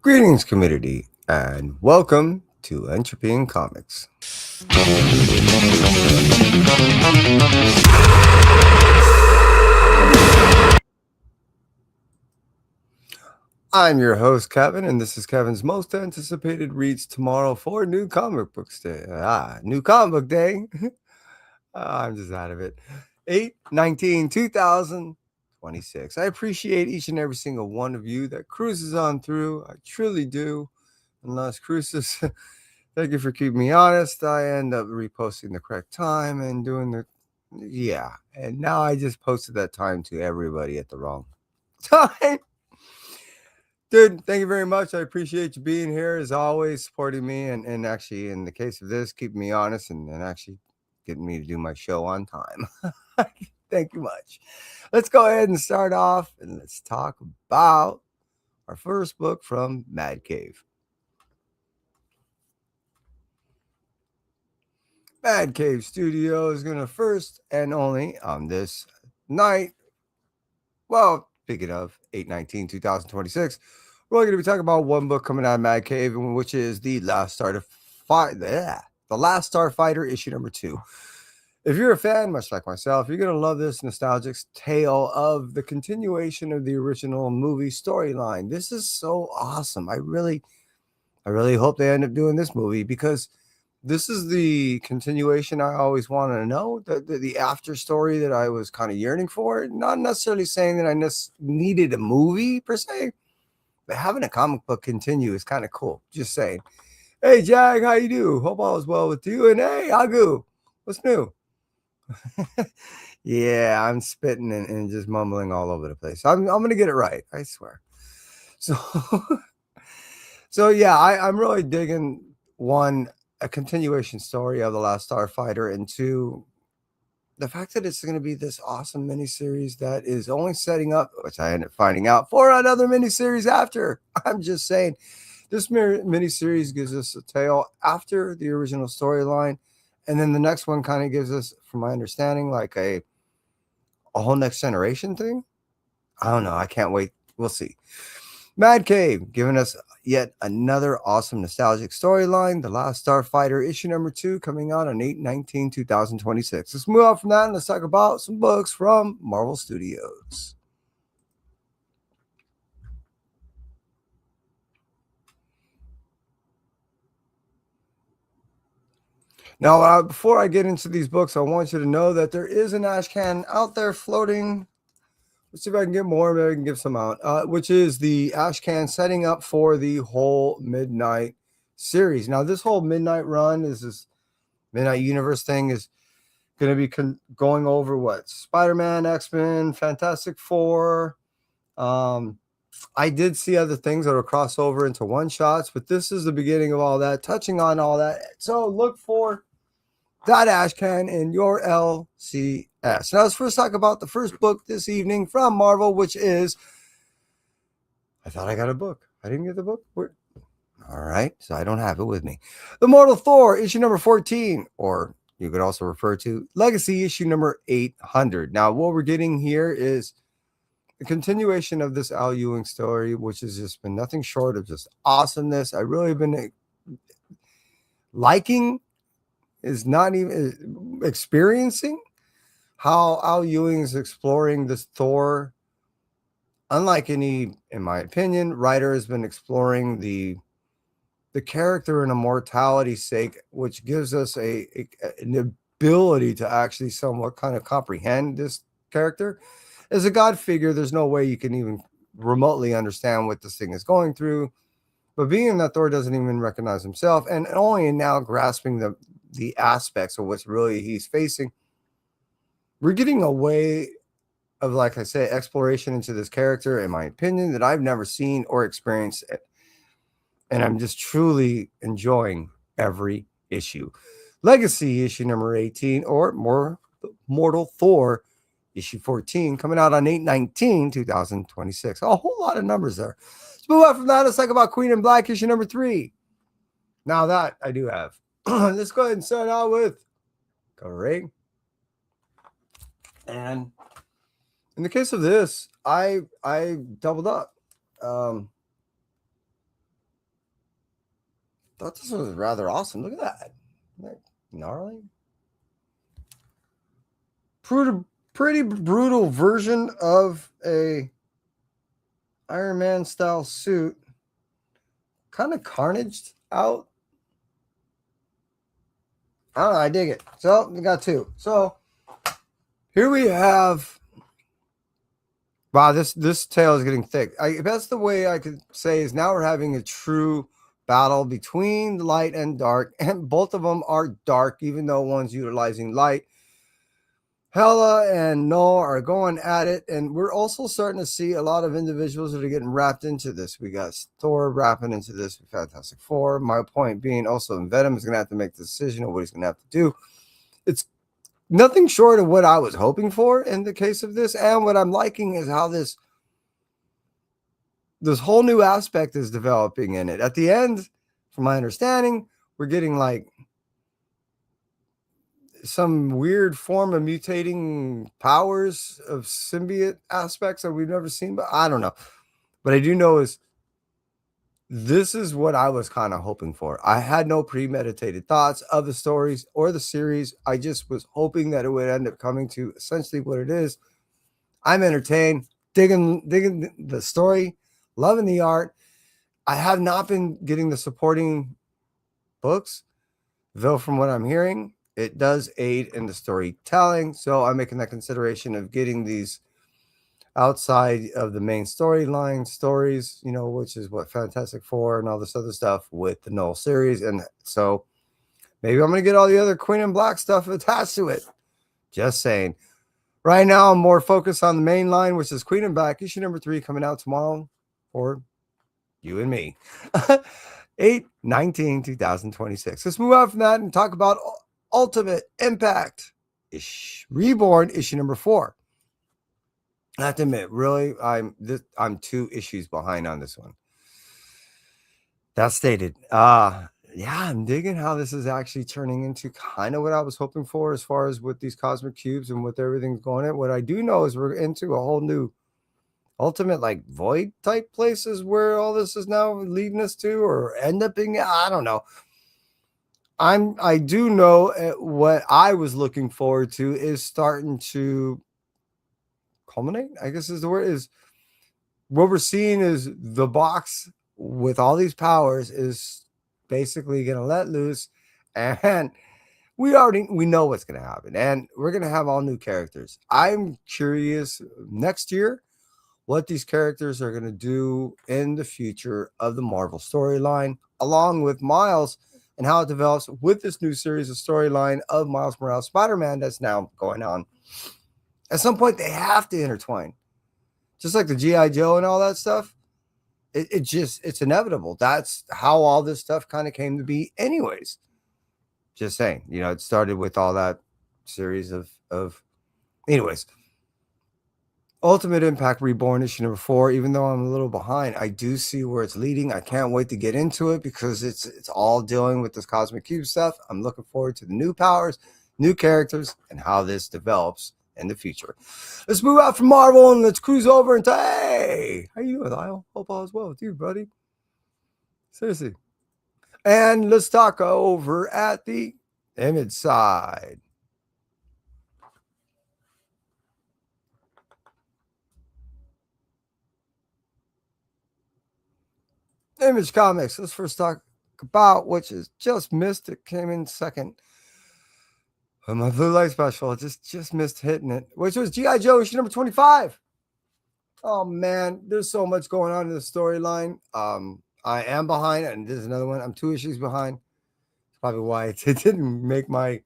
Greetings, community, and welcome to Entropy in Comics. I'm your host, Kevin, and this is Kevin's most anticipated reads tomorrow for New Comic Books Day. New Comic Book Day. I'm just out of it. 8/19/2026. I appreciate each and every single one of you that cruises on through. I truly do. Unless cruises, thank you for keeping me honest. I end up reposting the correct time and doing the, yeah. And now I just posted that time to everybody at the wrong time. Dude, thank you very much. I appreciate you being here as always, supporting me, and actually, in the case of this, keeping me honest and actually getting me to do my show on time. Thank you much. Let's go ahead and start off and let's talk about our first book from Mad Cave. Mad Cave Studio is going to first and only on this night. Well, speaking of 8/19/2026, we're only going to be talking about one book coming out of Mad Cave, which is The Last Starfighter, issue number 2. If you're a fan, much like myself, you're going to love this nostalgic tale of the continuation of the original movie storyline. This is so awesome. I really hope they end up doing this movie because this is the continuation I always wanted to know, the after story that I was kind of yearning for. Not necessarily saying that I needed a movie per se, but having a comic book continue is kind of cool. Just saying. Hey, Jag, how you do? Hope all is well with you. And hey, Agu, what's new? Yeah, I'm spitting and just mumbling all over the place. I'm going to get it right. I swear. So, so yeah, I'm really digging a continuation story of The Last Starfighter, and two, the fact that it's going to be this awesome miniseries that is only setting up, which I ended up finding out, for another miniseries after. I'm just saying, this miniseries gives us a tale after the original storyline, and then the next one kind of gives us, from my understanding, like a whole next generation thing. I don't know. I can't wait. We'll see. Mad Cave giving us yet another awesome nostalgic storyline. The Last Starfighter, issue number 2, coming out on 8/19/2026. Let's move on from that and let's talk about some books from Marvel Studios. Now, before I get into these books, I want you to know that there is an ash can out there floating. Let's see if I can get more. Maybe I can give some out, which is the ash can setting up for the whole Midnight series. Now, this whole Midnight run is this Midnight Universe thing is going to be going over what? Spider-Man, X-Men, Fantastic Four. I did see other things that will cross over into one-shots, but this is the beginning of all that, touching on all that. So look for that ash can in your LCS. Now, let's first talk about the first book this evening from Marvel, which is, I thought I got a book. I didn't get the book. All right, so I don't have it with me. The Mortal Thor, issue number 14, or you could also refer to Legacy, issue number 800. Now, what we're getting here is the continuation of this Al Ewing story, which has just been nothing short of just awesomeness. I really been liking, is not even experiencing how Al Ewing is exploring this Thor. Unlike any, in my opinion, writer has been exploring the character and immortality's sake, which gives us an ability to actually somewhat kind of comprehend this character. As a god figure, there's no way you can even remotely understand what this thing is going through. But being that Thor doesn't even recognize himself, and only now grasping the aspects of what's really he's facing, we're getting a way of, like I say, exploration into this character, in my opinion, that I've never seen or experienced. And I'm just truly enjoying every issue. Legacy, issue number 18, or Mortal Thor, issue 14, coming out on 8/19/2026. A whole lot of numbers there. Let's move on from that. Let's talk about Queen in Black, issue number 3. Now that I do have. Let's go ahead and start out with Corey. And in the case of this, I doubled up. Thought this was rather awesome. Look at that. Isn't that gnarly? Pretty brutal version of a Iron Man style suit. Kind of carnaged out. I don't know. I dig it. So we got two. So here we have. Wow, this tale is getting thick. That's the way I could say is now we're having a true battle between the light and dark, and both of them are dark, even though one's utilizing light. Hela and Null are going at it, and we're also starting to see a lot of individuals that are getting wrapped into this. We got Thor wrapping into this with Fantastic Four. My point being also Venom is going to have to make the decision of what he's going to have to do. It's nothing short of what I was hoping for in the case of this, and what I'm liking is how this whole new aspect is developing in it. At the end, from my understanding, we're getting like some weird form of mutating powers of symbiote aspects that we've never seen, but I don't know. What I do know is this is what I was kind of hoping for. I had no premeditated thoughts of the stories or the series. I just was hoping that it would end up coming to essentially what it is. I'm entertained, digging the story, loving the art. I have not been getting the supporting books, though from what I'm hearing, it does aid in the storytelling. So I'm making that consideration of getting these outside of the main storyline stories, which is what Fantastic Four and all this other stuff with the Null series. And so maybe I'm going to get all the other Queen and Black stuff attached to it. Just saying. Right now, I'm more focused on the main line, which is Queen and Black, issue number 3, coming out tomorrow for you and me. 8/19/2026. Let's move on from that and talk about Ultimate Impact Reborn, issue number 4. I have to admit, really, I'm 2 issues behind on this one. That stated. Yeah, I'm digging how this is actually turning into kind of what I was hoping for as far as with these cosmic cubes and with everything's going in. What I do know is we're into a whole new ultimate like void type places where all this is now leading us to, or end up being, I don't know. I do know what I was looking forward to is starting to culminate, I guess is the word, is what we're seeing is the box with all these powers is basically going to let loose, and we know what's going to happen, and we're going to have all new characters. I'm curious next year what these characters are going to do in the future of the Marvel storyline, along with Miles and how it develops with this new series of storyline of Miles Morales Spider-Man that's now going on. At some point, they have to intertwine. Just like the G.I. Joe and all that stuff, it's inevitable. That's how all this stuff kind of came to be anyways. Just saying, it started with all that series of anyways. Ultimate Impact Reborn issue number 4, even though I'm a little behind, I do see where it's leading. I can't wait to get into it because it's all dealing with this Cosmic Cube stuff. I'm looking forward to the new powers, new characters, and how this develops in the future. Let's move out from Marvel and let's cruise over into, hey, how you doing, Lyle? Hope all is well with you, buddy. Seriously. And let's talk over at the Image side. Image Comics. Let's first talk about which is just missed. It came in second. My blue light special just missed hitting it, which was G.I. Joe issue number 25. Oh man, there's so much going on in the storyline. I am behind, and there's another one. I'm 2 issues behind. That's probably why it didn't make my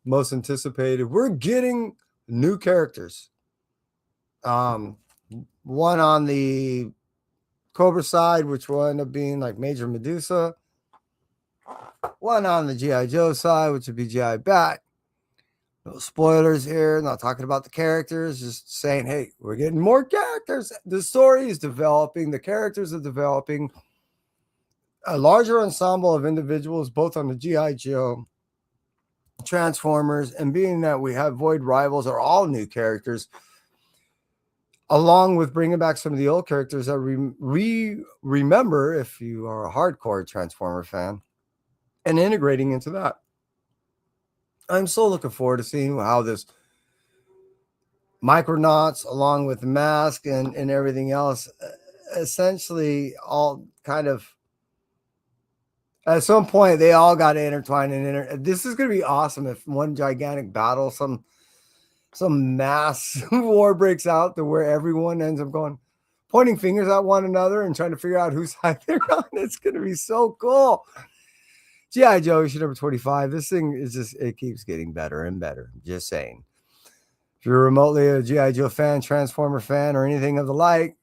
most anticipated. We're getting new characters. One on the Cobra side, which will end up being like Major Medusa. One on the G.I. Joe side, which would be G.I. Bat. No spoilers here, not talking about the characters, just saying, hey, we're getting more characters. The story is developing, the characters are developing. A larger ensemble of individuals, both on the G.I. Joe, Transformers, and being that we have Void Rivals are all new characters. along with bringing back some of the old characters that remember if you are a hardcore Transformer fan, and integrating into that. I'm so looking forward to seeing how this Micronauts, along with the mask and everything else, essentially all kind of at some point they all got intertwined and this is going to be awesome if one gigantic battle, some mass war breaks out to where everyone ends up going pointing fingers at one another and trying to figure out whose side they're on. It's going to be so cool. G.I. Joe issue number 25. This thing is just, it keeps getting better and better. Just saying. If you're remotely a G.I. Joe fan, Transformer fan, or anything of the like,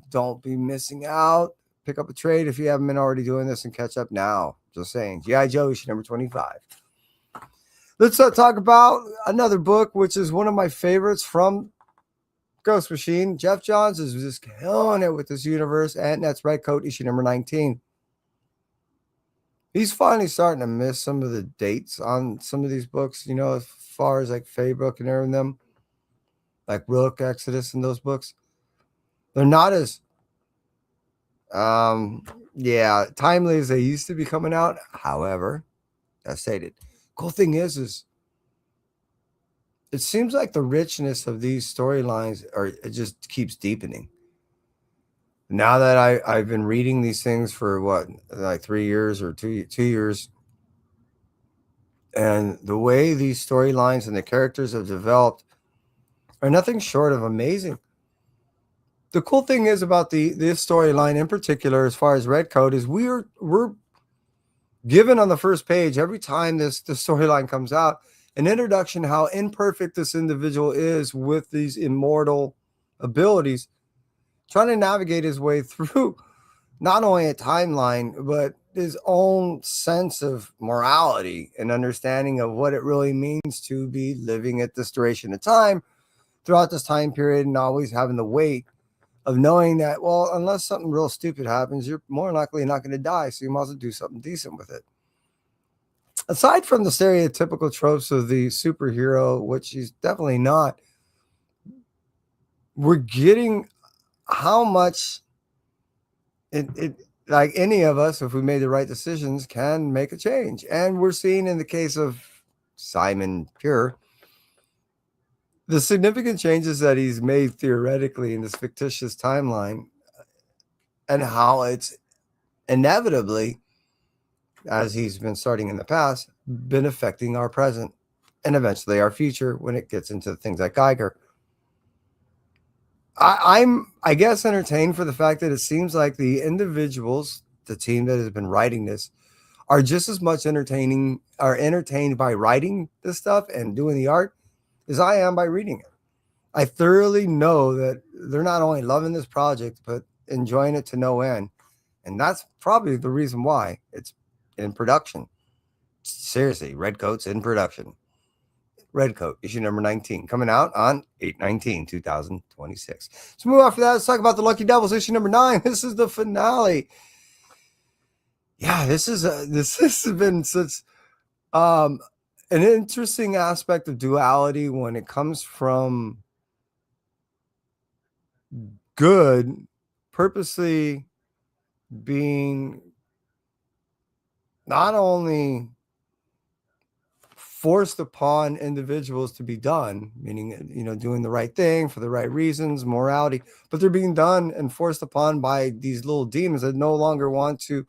don't be missing out. Pick up a trade if you haven't been already doing this and catch up now. Just saying. G.I. Joe issue number 25. Let's talk about another book, which is one of my favorites from Ghost Machine. Jeff Johns is just killing it with this universe, and that's Red Coat issue number 19. He's finally starting to miss some of the dates on some of these books, you know, as far as like Faybook and everything them, like Rook, Exodus, and those books. They're not as timely as they used to be coming out. However, as stated, cool thing is it seems like the richness of these storylines it just keeps deepening. Now that I've been reading these things for what, like 3 years or 2 years, and the way these storylines and the characters have developed are nothing short of amazing. The cool thing is about this storyline in particular, as far as Red Coat, is we're given on the first page every time the storyline comes out an introduction how imperfect this individual is with these immortal abilities, trying to navigate his way through not only a timeline, but his own sense of morality and understanding of what it really means to be living at this duration of time throughout this time period, and always having the weight of knowing that, well, unless something real stupid happens, you're more likely not going to die, so you might as well do something decent with it. Aside from the stereotypical tropes of the superhero, which he's definitely not, we're getting how much it like any of us, if we made the right decisions, can make a change. And we're seeing in the case of Simon Pure, the significant changes that he's made theoretically in this fictitious timeline, and how it's inevitably, as he's been starting in the past, been affecting our present and eventually our future when it gets into things like Geiger. I'm, I guess, entertained for the fact that it seems like the individuals, the team that has been writing this, are just as much entertained by writing this stuff and doing the art as I am by reading it. I thoroughly know that they're not only loving this project, but enjoying it to no end. And that's probably the reason why it's in production. Seriously, Red Coat's in production. Red Coat, issue number 19, coming out on 8/19/2026. So move on for that. Let's talk about the Lucky Devils, issue number 9. This is the finale. Yeah, this has been such an interesting aspect of duality when it comes from good purposely being not only forced upon individuals to be done, meaning, you know, doing the right thing for the right reasons, morality, but they're being done and forced upon by these little demons that no longer want to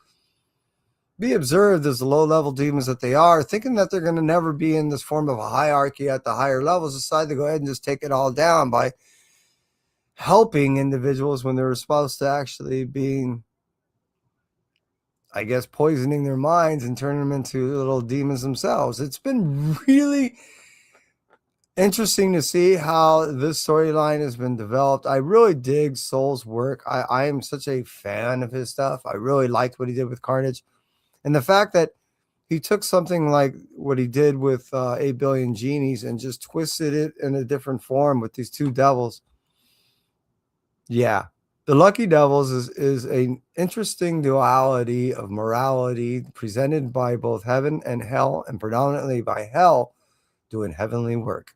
be observed as the low-level demons that they are, thinking that they're going to never be in this form of a hierarchy at the higher levels, decide to go ahead and just take it all down by helping individuals when they're supposed to actually being, I guess, poisoning their minds and turning them into little demons themselves. It's been really interesting to see how this storyline has been developed. I really dig Soul's work. I am such a fan of his stuff. I really liked what he did with Carnage. And the fact that he took something like what he did with 8 Billion Genies and just twisted it in a different form with these two devils. Yeah. The Lucky Devils is an interesting duality of morality presented by both heaven and hell, and predominantly by hell doing heavenly work.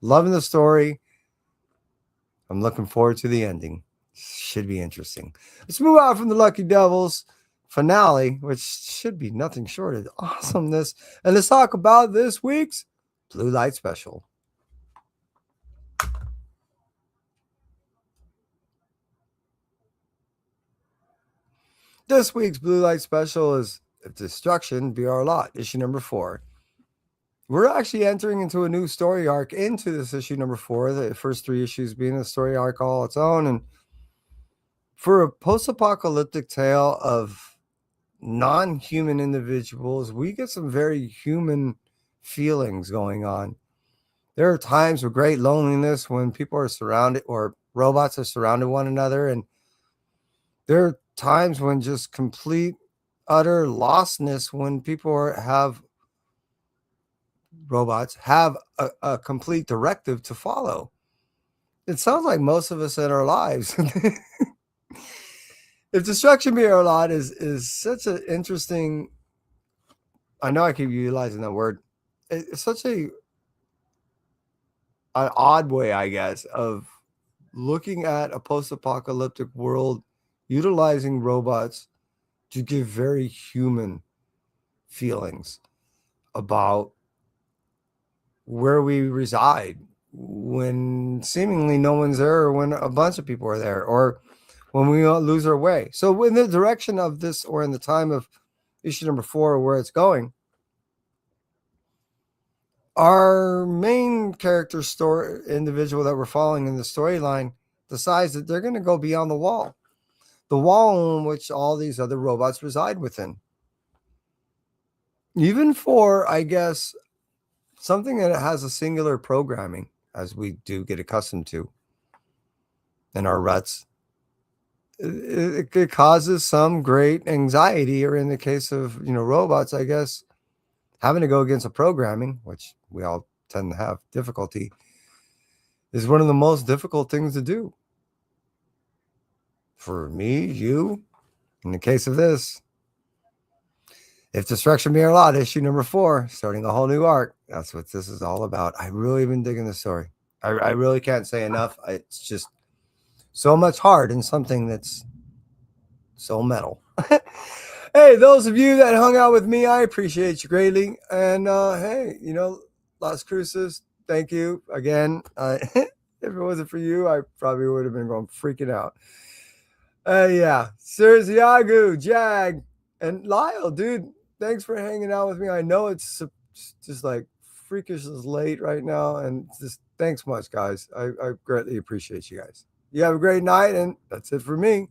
Loving the story. I'm looking forward to the ending. Should be interesting. Let's move on from the Lucky Devils finale, which should be nothing short of awesomeness, and let's talk about this week's Blue Light Special. This week's Blue Light Special is If Destruction Be Our Lot, issue number 4. We're actually entering into a new story arc into this issue number 4, the first 3 issues being a story arc all its own. And for a post-apocalyptic tale of non-human individuals, we get some very human feelings going on. There are times of great loneliness when people are surrounded, or robots are surrounded one another, and there are times when just complete utter lostness when people have robots have a complete directive to follow. It sounds like most of us in our lives. If destruction be our lot is such an interesting, I know I keep utilizing that word. It's such an odd way, I guess, of looking at a post-apocalyptic world utilizing robots to give very human feelings about where we reside when seemingly no one's there, or when a bunch of people are there, or when we lose our way. So in the direction of this, or in the time of issue number 4, where it's going, our main character story individual that we're following in the storyline decides that they're going to go beyond the wall in which all these other robots reside within. Even for, I guess, something that has a singular programming, as we do get accustomed to in our ruts, it causes some great anxiety, or in the case of, robots, I guess, having to go against a programming, which we all tend to have difficulty, is one of the most difficult things to do. For me, you, in the case of this, If Destruction Be Our Lot, issue number 4, starting a whole new arc. That's what this is all about. I really been digging the story. I really can't say enough. It's just so much heart in something that's so metal. Hey, those of you that hung out with me, I appreciate you greatly. And hey, Las Cruces, thank you again. If it wasn't for you, I probably would have been going freaking out. Yeah, Serziagu, Jag, and Lyle, dude, thanks for hanging out with me. I know it's just like freakish as late right now, and just thanks much, guys. I greatly appreciate you guys. You have a great night, and that's it for me.